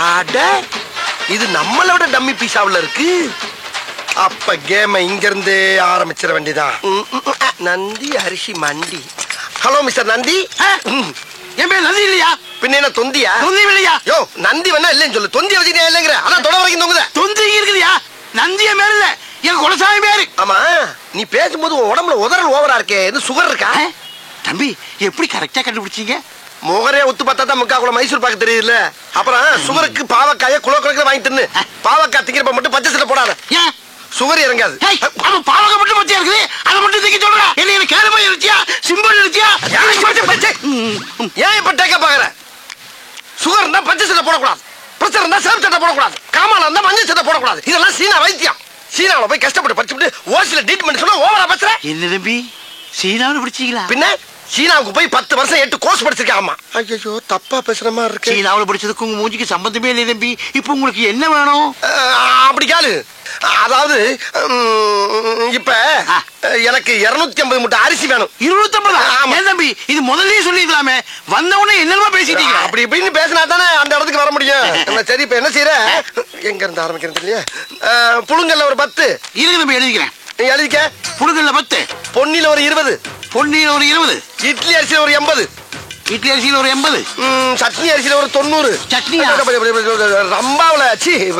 அட இது நம்மளை விட டம்மி பீஸாவில் இருக்கு. அப்ப கேம இங்க இருந்தே ஆரம்பிச்சிட வேண்டியதான். நந்தி அரிசி மண்டி. Hello mister Nandi. என் பேர் நந்தி இல்லையா? பின்ன என்ன தொந்தியா? தொந்தி இல்லையா? யோ நந்தி வேணா இல்லைன்னு சொல்லு. தொந்தி வச்சுட்டே இல்லைங்கிற. அதான் தொட வரைக்கும் தொங்குத. தொந்தி இருக்குதுயா. நந்திய பேர் இல்ல, என் குலசாமி பேரு. ஆமா, நீ பேசும்போது உடம்புல உதறல் ஓவரா இருக்கே. இது சுகர் இருக்கா? தம்பி எப்படி கரெக்டா கண்டுபிடிச்சீங்க? முகரே ஒத்து பார்த்தா தான் முக்கா குளம் மைசூர் பாக்க தெரியுதுல்ல. அப்புறம் சுகருக்கு பாவக்காய குலோ கணக்கில் வாங்கி தின்னு. பாவக்காய் திங்கிறப்ப மட்டும் பச்சை சட்டை போடாத, சுகர் இறங்காது. பாவக்காய் மட்டும் பச்சையா இருக்குது, அதை மட்டும் திங்க சொல்றா. என்ன கேள்வி இருச்சியா? சிம்பிள் இருச்சியா? ஏன் இப்ப டேக்க பாக்குற? சுகர் இருந்தா பச்சை சட்டை போடக்கூடாது, பிரஷர் இருந்தா சேம் சட்டை போடக்கூடாது, காமால இருந்தா மஞ்சள் சட்டை போடக்கூடாது. இதெல்லாம் சீனா வைத்தியம். சீனாவில் போய் கஷ்டப்பட்டு படிச்சுட்டு ஓசில ட்ரீட்மெண்ட் சொன்னா ஓவரா பேசுற. என்ன தம்பி சீனாவில் படிச்சீங்களா? பின்ன சீனாவுக்கு போய் 10 வருஷம் 8 கோர்ஸ் படிச்சிருக்கேன். ஆமா. ஐயோ தப்பா பேசுற மாதிரி இருக்கு. சீனாவில் படிச்சதுக்கு உங்க மூஞ்சிக்கு சம்பந்தமே இல்லை தம்பி. இப்போ உங்களுக்கு என்ன வேணும்? அப்படி கேளு. அதாவது இப்ப எனக்கு 250 மூட்டை அரிசி வேணும். 250? தம்பி இது முதல்லயே சொல்லிக்கலாமே. வந்தவனே என்னமா பேசிட்டீங்க? அப்படி இப்படின்னு பேசினா தானே அந்த இடத்துக்கு வர முடியும். சரி இப்ப என்ன செய்யற? எங்க இருந்து ஆரம்பிக்கிறது இல்லையா? புழுங்கல்ல ஒரு 10 இருக்கு தம்பி, எழுதிக்கிறேன். எழுதிக்க. புழுங்கல்ல 10, பொன்னில ஒரு 20, பொன்னியில ஒரு 20, இட்லி அரிசியில ஒரு 80, இட்லி அரிசியில ஒரு 80, சட்னி அரிசியில ஒரு 90, சட்னி ரம்பாவுல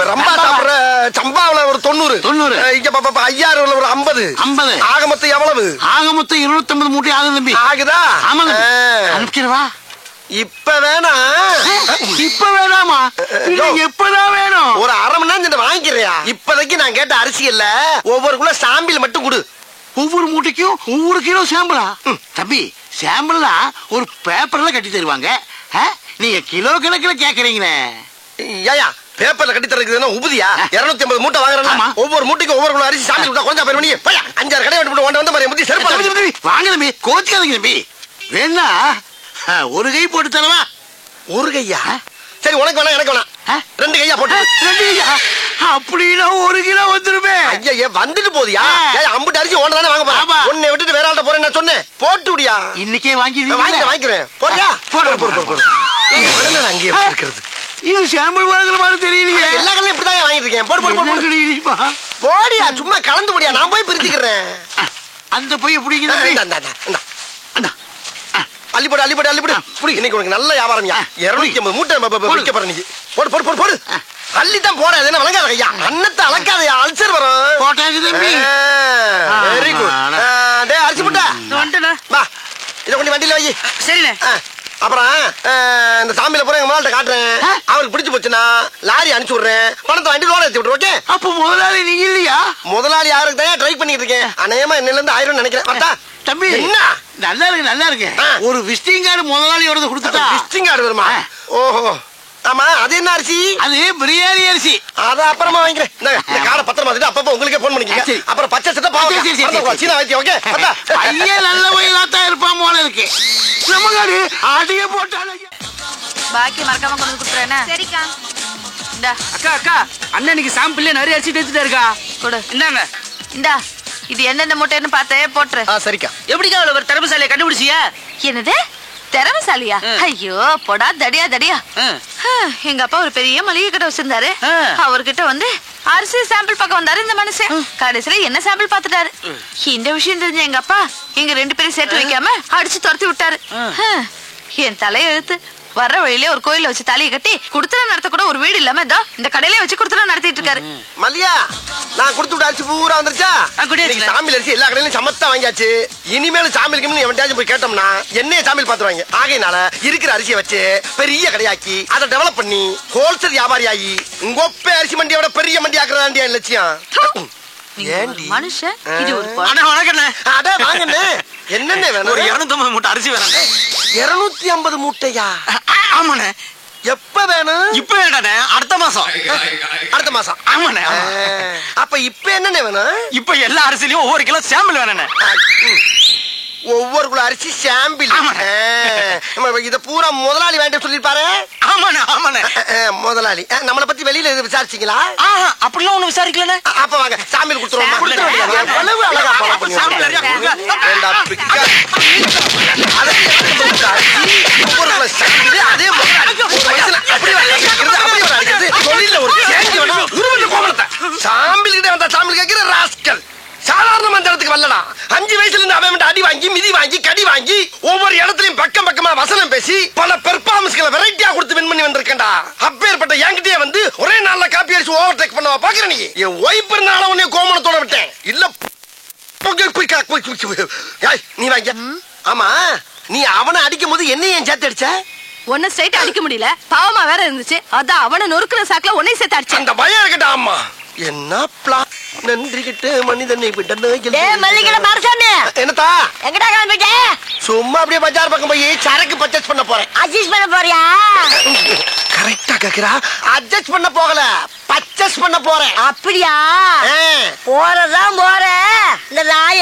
ரம்பா சாப்பிடுற சம்பாவுல ஒரு 90, இங்க 5000 ஒரு 50. ஆக மொத்தம் எவ்வளவு? ஆக மொத்தம் 250 மூட்டை ஆகுது தம்பி. ஆகுதா? ஆமாங்க. அனுப்பிச்சிடவா? இப்ப வேணா? இப்ப வேணாமா? எப்பதான் வேணும்? ஒரு அரை மணி நேரம் வாங்கிக்கிறியா? இப்போதைக்கு நான் கேட்ட அரிசி இல்ல, ஒவ்வொரு கிலோ சாம்பிள் மட்டும் கொடு. ஒவ்வொரு மூட்டைக்கும் ஒவ்வொரு கிலோ சாம்பிளா? தம்பி சாம்பிள்னா ஒரு பேப்பர்ல கட்டி தருவாங்க, நீங்க கிலோ கணக்கில் கேக்குறீங்களே. ஏயா பேப்பர்ல கட்டி தரதுன்னா உபதியா? 250 மூட்டை வாங்குறேன், ஒவ்வொரு மூட்டைக்கும் ஒவ்வொரு கிலோ அரிசி சாம்பிள் விட்டா கொஞ்சம் பேர் பண்ணி 5-6 கடை விட்டு வந்து மாதிரி முத்தி செருப்பாங்க. வாங்க தம்பி, கோச்சிக்காதீங்க தம்பி. வேணா ஒரு கை போட்டு தரவா? ஒரு கையா? சரி உனக்கு வேணா எனக்கு வேணா 2 கையா போட்டு. 2 கையா? அப்படின்னா 1 கிலோ வந்துருமே. ஐயா வந்துட்டு போதியா? அம்புட்டு அரிசி ஒன்று தானே வாங்க போறேன். உன்னை விட்டுட்டு வேற ஆள்கிட்ட போறேன் நான் சொன்னேன். போட்டு விடியா? இன்னைக்கே வாங்கிக்கிறேன். போறியா? அங்கேயே இருக்கிறது. இது சாம்பிள் வாங்குற மாதிரி தெரியலையே. எல்லா கடையும் இப்படிதான் வாங்கிட்டு இருக்கேன். போடு போடியா, சும்மா கலந்து போடியா, நான் போய் பிரிச்சுக்கிறேன். அந்த போய் பிடிக்கிறேன். அள்ளிப்போடு அள்ளிப்போடு அள்ளிப்போடு. இன்னைக்கு உனக்கு நல்ல வியாபாரம். 250 மூட்டை விற்க போற. நீ போடு போடு போடு போடு. அள்ளித்தான் போட. என்ன வழங்காத ஐயா, அன்னத்தை அளக்காதையா, அல்சர் வரும். போட்டாச்சு தம்பி. Very good. டேய் அரிசி முட்டை வா, இதை கொண்டு வண்டியில வை. சரிண்ணே. அப்புறம் இந்த சாமியில போற எங்க முதலாளிட்ட காட்டுறேன். அவருக்கு பிடிச்சு போச்சுன்னா லாரி அனுப்பிச்சு விடுறேன். பணத்தை வண்டி லோன் எடுத்து விட்டுரு. ஓகே? அப்ப முதலாளி நீங்க இல்லையா? முதலாளி யாருக்கு தான் ட்ரை பண்ணிட்டு இருக்கேன். அநேகமா என்னல இருந்து 1000 நினைக்கிறேன். பார்த்தா தம்பி என்ன நல்லா இருக்கு, நல்லா இருக்கு. ஒரு விசிட்டிங் கார்டு முதலாளியோட கொடுத்துட்டா. விசிட்டிங் கார்டு வருமா? ஓஹோ. ஆமா, அது என்ன அரிசி? அது பிரியாணி அரிசி. அத அப்புறமா வாங்கிக்கிறேன். இந்த கார்டை பத்திரமா வச்சுட்டு அப்பப்ப உங்களுக்கே போன் பண்ணிக்கங்க. அப்புறம் பச்சை சட்டை பாவக்காய் சீனா வைத்தியம். ஓகே? பையன் நல்ல வயலாத்தான் இருப்பான் போல இருக்கு. நம்ம காடு ஆடிய போட்டால பாக்கி மறக்காம கொண்டு கொடுத்துறேன். சரிக்கா. இந்தா அக்கா அக்கா, அண்ணனுக்கு சாம்பிள்ல நிறைய அரிசி எடுத்துட்டு இருக்கா. கொடு. இந்தாங்க. இந்தா இது என்னென்ன மூட்டைன்னு பார்த்தே போட்டுரு. சரிக்கா. எப்படிக்கா ஒரு திறமசாலியை கண்டுபிடிச்சியா? என்னது திறமசாலியா? ஐயோ போடா தடியா தடியா. எங்க அப்பா ஒரு பெரிய மளிகை கடை வச்சிருந்தாரு. அவர்கிட்ட வந்து அரிசி சாம்பிள் பக்கம் வந்தாரு இந்த மனுஷன். கடைசியில என்ன சாம்பிள் பாத்துட்டாரு. இந்த விஷயம் தெரிஞ்ச எங்க அப்பா எங்க 2 பேரும் சேர்த்து வைக்காம அடிச்சு துரத்தி விட்டாரு. என் தலையெழுத்து. வர்ற வழியிலே ஒரு கோயில வச்சு தலையை கட்டி குடுத்தன நடத்த கூட ஒரு வீடு இல்லாம இந்த கடையிலே வச்சு குடுத்தன நடத்திட்டு இருக்காரு. மல்லியா, நான் கொடுத்து விட்ட அரிசி பூரா வந்துருச்சா? சாமியில் அரிசி எல்லா கடையிலும் சமத்தா வாங்கியாச்சு. இனிமேலும் சாமிலுக்கு எவன்டாச்சும் போய் கேட்டோம்னா என்னைய சாமியில் பாத்துருவாங்க. ஆகையினால இருக்கிற அரிசியை வச்சு பெரிய கடையாக்கி அதை டெவலப் பண்ணி ஹோல்சேல் வியாபாரி ஆகி உங்கொப்ப அரிசி மண்டியோட பெரிய மண்டி ஆக்குறதாண்டியா லட்சியம். மனுஷன் இது ஒரு என்னென்ன வேணும்? ஒரு 250 மூட்டை அரிசி வேணும். 250 மூட்டையா? ஆமாண்ணே. எப்ப வேணும்? இப்ப வேண்டானே, அடுத்த மாசம். அடுத்த மாசம்? ஆமாண்ணே. அப்ப இப்ப என்னென்ன வேணும்? இப்ப எல்லா அரிசிலையும் ஒவ்வொரு கிலோ சாம்பிள் வேணுண்ணே. ஒவ்வொரு கிலோ அரிசி சாம்பிள். இத பூரா முதலாளி வேண்டாம் சொல்லிருப்பாரு. ஆமாண்ணே ஆமாண்ணே. முதலாளி நம்மளை பத்தி வெளியில விசாரிச்சீங்களா? அப்படிலாம் ஒண்ணு விசாரிக்கலண்ணே. அப்ப வாங்க சாம்பிள் கொடுத்துருவோம். அதே முதலாளி விளையாடுறதுக்கு வரலடா. 5 வயசுல இருந்து அவன் அடி வாங்கி மிதி வாங்கி கடி வாங்கி ஒவ்வொரு இடத்துலயும் பக்கம் பக்கமா வசனம் பேசி பல பெர்ஃபார்மன்ஸ்களை வெரைட்டியா கொடுத்து வின் பண்ணி வந்திருக்கேன்டா. அப்பேற்பட்ட என்கிட்டயே வந்து ஒரே நாள்ல காப்பி அடிச்சு ஓவர் டேக் பண்ணவா பாக்குற நீ? என் ஒய்ஃப் இருந்தாலும் உன்னை கோமணத்தோட விட்டேன். இல்ல நீ வாங்க. ஆமா, நீ அவனை அடிக்கும் போது என்ன ஏன் சேர்த்து அடிச்ச? ஒன்னும் ஸ்ட்ரைட்டா அடிக்க முடியல, பாவமா வேற இருந்துச்சு. அதான் அவனை நொறுக்குற சாக்குல உன்னை சேர்த்து அடிச்சேன். அந்த பயம் இருக்கட்டா. ஆமா, என்ன பிளான்? நன்றி கிட்ட மனிதனை என்னத்தா எங்கடா கிளம்பிட்ட? சும்மா அப்படியே பஜார் பக்கம் போய் சரக்கு பர்ச்சேஸ் பண்ண போறேன். அட்ஜஸ்ட் பண்ண போறியா? கரெக்டா கேக்குறா. அட்ஜஸ்ட் பண்ண போகல, பர்ச்சேஸ் பண்ண போறேன். அப்படியா? போறதான் போற. இந்த நாய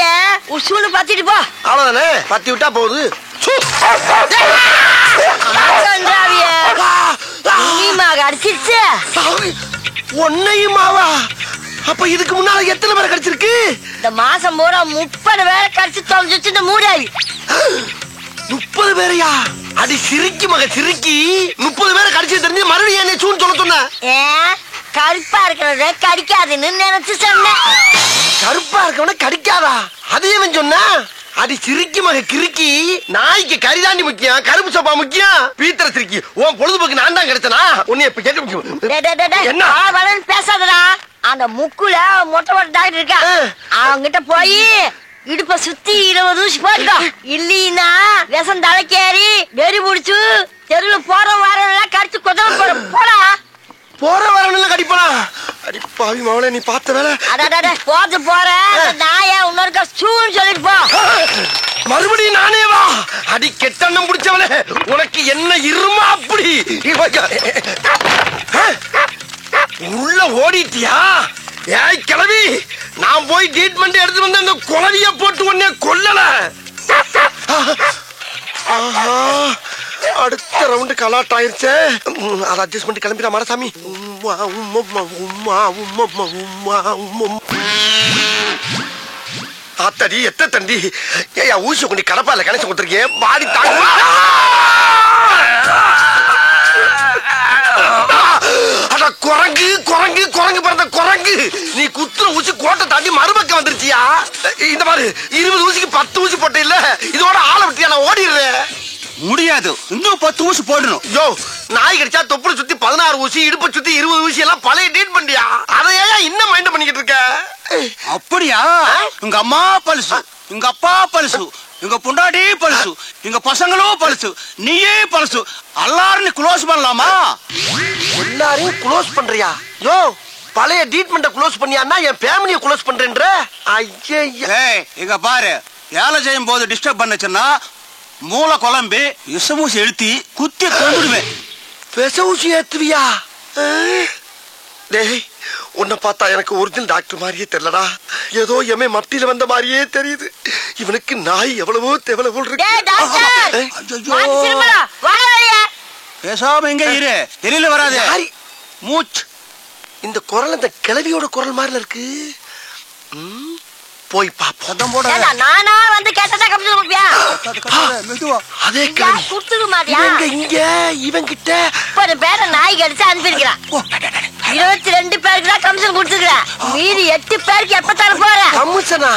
உசுன்னு பத்திட்டு போ. அவ்வளவுதானே, பத்தி விட்டா போகுது. அடிச்சிருச்சு ஒன்னையுமாவா? அப்ப இதுக்கு முன்னால எத்தனை பேரை கடிச்சிருக்கு? இந்த மாசம் பூரா 30 பேரை கடிச்சு தொலைஞ்சிச்சு இந்த மூடாய். 30 பேரையா? அடி சிரிக்கி மக சிரிக்கி. 30 பேரை கடிச்சு தெரிஞ்சு மறுபடியும் என்ன சூன்னு சொல்ல சொன்ன? கருப்பா இருக்கிறத கடிக்காதுன்னு நினைச்சு சொன்னேன். கருப்பா இருக்கவன கடிக்காதா? அதையும் சொன்ன? அடி சிரிக்கி மக கிறுக்கி. நாய்க்கு கரிதாண்டி முக்கியம், கருப்பு சோப்பா முக்கியம். பீத்தர சிரிக்கி. உன் பொழுதுபோக்கு நான் தான் கிடைச்சனா? உன்னை இப்ப கேட்க முக்கியம் என்ன பேசாதடா. அந்த முக்குல மொட்டை மொட்டை டாக்டர் இருக்கா, அவங்கிட்ட போய் இடுப்ப சுத்தி 20 ஊசி போட்டுக்கோ. இல்லீன்னா விஷம் தலைக்கேறி வெறி முடிச்சு தெருவுல போற வாரம் கடிச்சு கொதவ போற. போடா. போற வரணும் கடிப்பா. அடி பாவி மவளே, நீ பார்த்த வேலை. அட போது போற நாய இன்னொருக்கா சூன்னு சொல்லிட்டு போ. மறுபடியும் நானே வா. அடி கெட்டண்ணம் பிடிச்சவளே, உனக்கு என்ன இருமா அப்படி? உள்ள ஓடிட்டியா? ஏய் கிளவி, நான் போய் ட்ரீட்மெண்ட் எடுத்து வந்து அந்த குளவிய போட்டு உடனே கொல்லல. அடுத்த ரவுண்டு கலாட் ஆயிருச்சே. அதை அட்ஜஸ்ட் பண்ணி கிளம்பிடா மாரசாமி. ஆத்தடி எத்த தண்டி. ஏயா ஊசி கொண்டு கடப்பால கணேசன் கொடுத்துருக்கேன். பாடி தாங்க. குரங்கு குரங்கு குரங்கு பிறந்த குரங்கு. நீ குத்துற ஊசி கோட்டை தாண்டி மறுபக்கம் வந்துருச்சியா? இந்த மாதிரி 20 ஊசிக்கு 10 ஊசி போட்ட இல்ல, இதோட ஆளை விட்டியா? நான் ஓடிடுறேன். முடியாது, இன்னும் 10 ஊசி போடணும். யோ, நாய் கடிச்சா தொப்புளை சுத்தி 16 ஊசி, இடுப்பை சுத்தி 20 ஊசி எல்லாம் பழைய டீட் பண்ணியா? அதையா இன்னும் மைண்ட் பண்ணிக்கிட்டு இருக்க? அப்படியா? உங்க அம்மா பழுசு, உங்க அப்பா பழுசு, உங்க பொண்டாடி பழுசு, எங்க பசங்களும் பழுசு, நீயே பழுசு. எல்லாரும் க்ளோஸ் பண்ணலாமா? எல்லாரையும் க்ளோஸ் பண்றியா? யோ, பழைய ட்ரீட்மெண்ட க்ளோஸ் பண்ணியான்னா என் ஃபேமிலியை க்ளோஸ் பண்றேன்ற? ஐயா, இங்க பாரு, வேலை செய்யும் போது டிஸ்டர்ப் பண்ணுச்சுன்னா மூளை குழம்பி விஷமூசி எழுத்தி குத்தி கொண்டுடுவேன். விஷமூசி ஏத்துவியா? டேய், உன்னை பார்த்தா எனக்கு ஒரிஜினல் டாக்டர் மாதிரியே தெரியலடா. ஏதோ எமே மத்தியில வந்த மாதிரியே தெரியுது. இவனுக்கு நாய் எவ்வளவோ தேவலவோ இருக்கு. பேசாம எங்க இரு, தெரியல வராது மூச்சு. இந்த குரல் இந்த கிழவியோட குரல் மாதிரி இருக்கு. போய் பாப்போம். நானா வந்து கேட்டதா கம்ப்யூட்டர் கொடுப்பியா? அதே கிழவி கொடுத்துக்க மாட்டியா? இங்க இவன் கிட்ட 30 பேரை நாய் கடிச்சு அனுப்பியிருக்கிறான். 22 பேருக்கு தான் கமிஷன் கொடுத்துருக்கேன். மீதி 8 பேருக்கு எப்ப தர போற? கமிஷனா?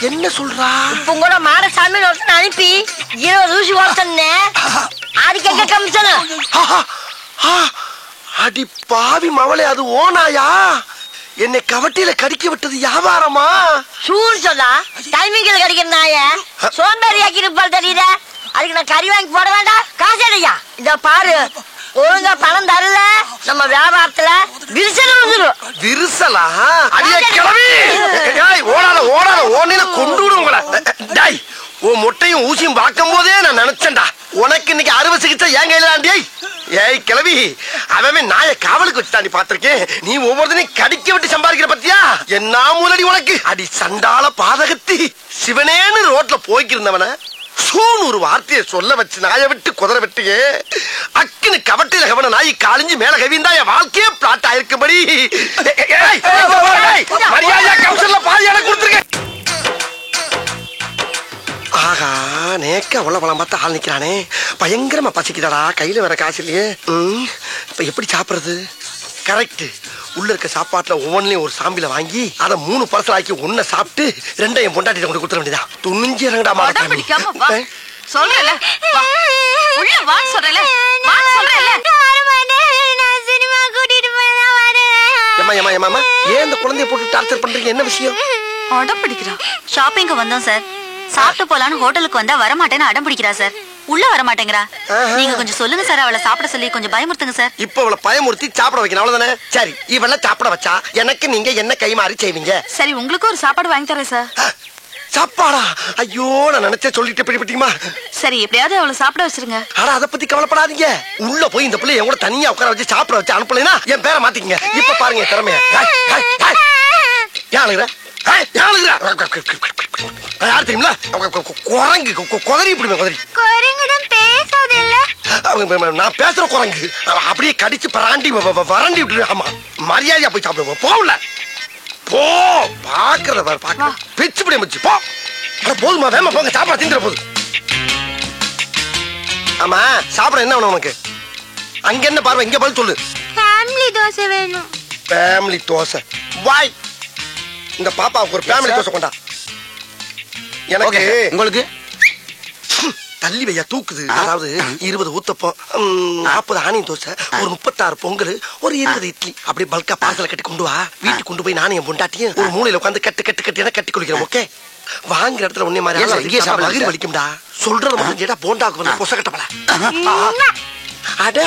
என்ன சொல்றா? இப்ப கூட மாரசாமி அனுப்பி 20 ஊசி ஓட்டனே. அதுக்கு எங்க கமிஷன்? அடி பாவி மவளே, அது ஓனாயா? என்னை கவட்டியில கடிக்க விட்டது வியாபாரமா? சூர் சொல்லா டைமிங்ல கடிக்கிற நாய சோம்பேறி ஆக்கிருப்பாள் தெரியுத. அதுக்கு நான் கறி வாங்கி போட வேண்டாம்? காசு அடையா? இத பாரு, ஒழுங்கா பணம் தரல நம்ம வியாபாரத்துல விரிசல் வந்துடும். விரிசலா? அடியே கிளவி, ஓடாத ஓடாத, ஓனையில கொண்டு விடும் உங்களை. டாய், உன் முட்டையும் ஊசியும் பார்க்கும் போதே நான் நினைச்சேன்டா, உனக்கு இன்னைக்கு அறுவை சிகிச்சை ஏன் கையில தாண்டியை? ஏய் கிளவி, அவன் நாய காவலுக்கு வச்சு தாண்டி பாத்திருக்கேன். நீ ஒவ்வொருத்தனையும் கடிக்க விட்டு சம்பாதிக்கிற பத்தியா? என்ன மூலடி உனக்கு? அடி சண்டால பாதகத்தி. சிவனேன்னு ரோட்ல போய்க்கிருந்தவன சூன்னு ஒரு வார்த்தையை சொல்ல வச்சு நாயை விட்டு குதிர விட்டியே. அக்குன்னு கவட்டையில கவன நாய் காலிஞ்சு மேல கவிந்தா என் வாழ்க்கையே பிளாட் ஆயிருக்கும்படி. மரியாதையா கமிஷன்ல பாதி எனக்கு கொடுத்துருக்க. ஆகா, நேக்க அவ்வளவு பழம் பார்த்து ஆள் நிக்கிறானே. பயங்கரமா பசிக்குதாடா, கையில வேற காசு இல்லையே. இப்ப எப்படி சாப்பிடுறது? கரெக்ட், உள்ள இருக்க சாப்பாட்டுல ஒவ்வொன்றையும் ஒரு சாம்பில வாங்கி அதை 3 பார்சல் ஆக்கி ஒன்ன சாப்பிட்டு 2 என் பொண்டாட்டிட்ட கொண்டு கொடுத்துட வேண்டியதான். துணிஞ்சு இறங்கடா அடம் பிடிக்காம வா. சொல்றேல வா. உள்ள வா சொல்றேல. வா சொல்றேல. நான் சினிமா கூட்டிட்டு போய் தான் வரேன். ஏமா ஏன் இந்த குழந்தைய போட்டு டார்ச்சர் பண்றீங்க? என்ன விஷயம்? அடம் பிடிக்கிறா. ஷாப்பிங்க்கு வந்தோம் சார். சாப்பிட்டு போலான்னு ஹோட்டலுக்கு வந்தா வர மாட்டேன்னு அடம் பிடிக்கிறா சார். உள்ள வர மாட்டேங்கிறா. நீங்க கொஞ்சம் சொல்லுங்க சார், அவளை சாப்பிட சொல்லி கொஞ்சம் பயமுறுத்துங்க சார். இப்ப அவளை பயமுறுத்தி சாப்பிட வைக்கணும் அவ்வளவுதானே? சரி, இவள சாப்பிட வச்சா எனக்கு நீங்க என்ன கைமாறி செய்வீங்க? சரி, உங்களுக்கு ஒரு சாப்பாடு வாங்கி தரேன் சார். சாப்பாடா? ஐயோ, நான் நினைச்சே சொல்லிட்டு பிடிப்பீமா. சரி, எப்படியாவது அவளை சாப்பிட வச்சிருங்க. ஆனா அதை பத்தி கவலைப்படாதீங்க. உள்ள போய் இந்த பிள்ளை என் கூட தனியா உட்கார வச்சு சாப்பிட வச்சு அனுப்பலைன்னா என் பேரை மாத்திக்கங்க. இப்ப பாருங்க திறமைய. யார் தெரியுங்களா? குரங்கு குதறி இப்படி குதறி. குரங்குடன் பேசாதல்ல. நான் பேசுற குரங்கு அப்படியே கடிச்சு பராண்டி வறண்டி விட்டு. ஆமா, மரியாதையா போய் சாப்பிடுவோம். போகல போ. பாக்குறத பாக்க பிச்சு பிடி முச்சு போ. போதுமா? வேமா போங்க, சாப்பிட திங்கிற போது. ஆமா, சாப்பிட என்ன வேணும் உனக்கு? அங்க என்ன பார்வை, இங்க பதில் சொல்லு. ஃபேமிலி தோசை வேணும். ஃபேமிலி தோசை வாய். இந்த பாப்பாவுக்கு ஒரு ஃபேமிலி தோசை கொண்டா. எனக்கு உங்களுக்கு தள்ளி வையா தூக்குது. அதாவது 20 ஊத்தப்பம், 40 ஆனியன் தோசை, ஒரு 36 பொங்கல், ஒரு 20 இட்லி, அப்படி பல்கா பார்சல கட்டி கொண்டு வா. வீட்டுக்கு கொண்டு போய் நானும் என் பொண்டாட்டியும் ஒரு மூலையில உட்காந்து கட்டு கட்டு கட்டி என கட்டி குளிக்கிறோம். ஓகே? வாங்குற இடத்துல ஒன்னே மாதிரி வயிறு வலிக்கும்டா. சொல்றது மட்டும் கேட்டா போண்டாக்கு வந்து பொச கட்டப்பல. அட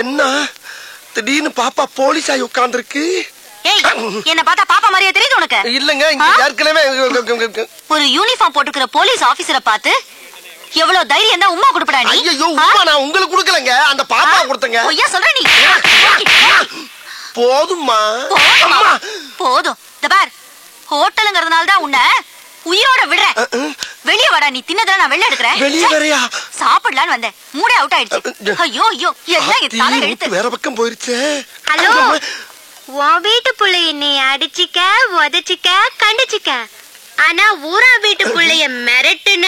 என்ன திடீர்னு பாப்பா போலீஸ் ஆகி உட்கார்ந்துருக்கு? ஏய், என்ன பார்த்தா பாப்பா மாதிரியே தெரியுது உனக்கு? இல்லங்க, இங்க ஏற்கனவே ஒரு யூனிஃபார்ம் போட்டுக்கிற போலீஸ் ஆபீசரை பார்த்து எவ்வளவு தைரியம் தான் உம்மா கொடுப்படா நீ? ஐயோ, உம்மா நான் உங்களுக்கு கொடுக்கலங்க, அந்த பாப்பா கொடுத்தங்க. பொய்யா சொல்ற நீ? போதும்மா. போதும். இந்த பார், ஹோட்டலுங்கிறதுனால தான் உன்னை உயிரோட விடுறேன். வெளிய வாடா, நீ தின்னதெல்லாம் நான் வெளிய எடுக்கிறேன். வெளிய வரையா? சாப்பிடலான்னு வந்தேன், மூடே அவுட் ஆயிடுச்சு. ஐயோ ஐயோ, எல்லாம் என் தலை எழுத்து. வேற பக்கம் போயிருச்சு. ஹலோ, உன் வீட்டு புள்ள என்னை அடிச்சிக்க, உதச்சிக்க, கண்டிச்சிக்க. ஆனா ஊரா வீட்டு புள்ளைய மிரட்டுன,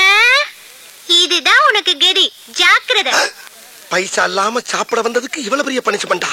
இதுதான் உனக்கு கெதி. ஜாக்கிரதை. பைசா இல்லாம சாப்பிட வந்ததுக்கு இவ்வளவு பெரிய பனிஷ்மெண்டா?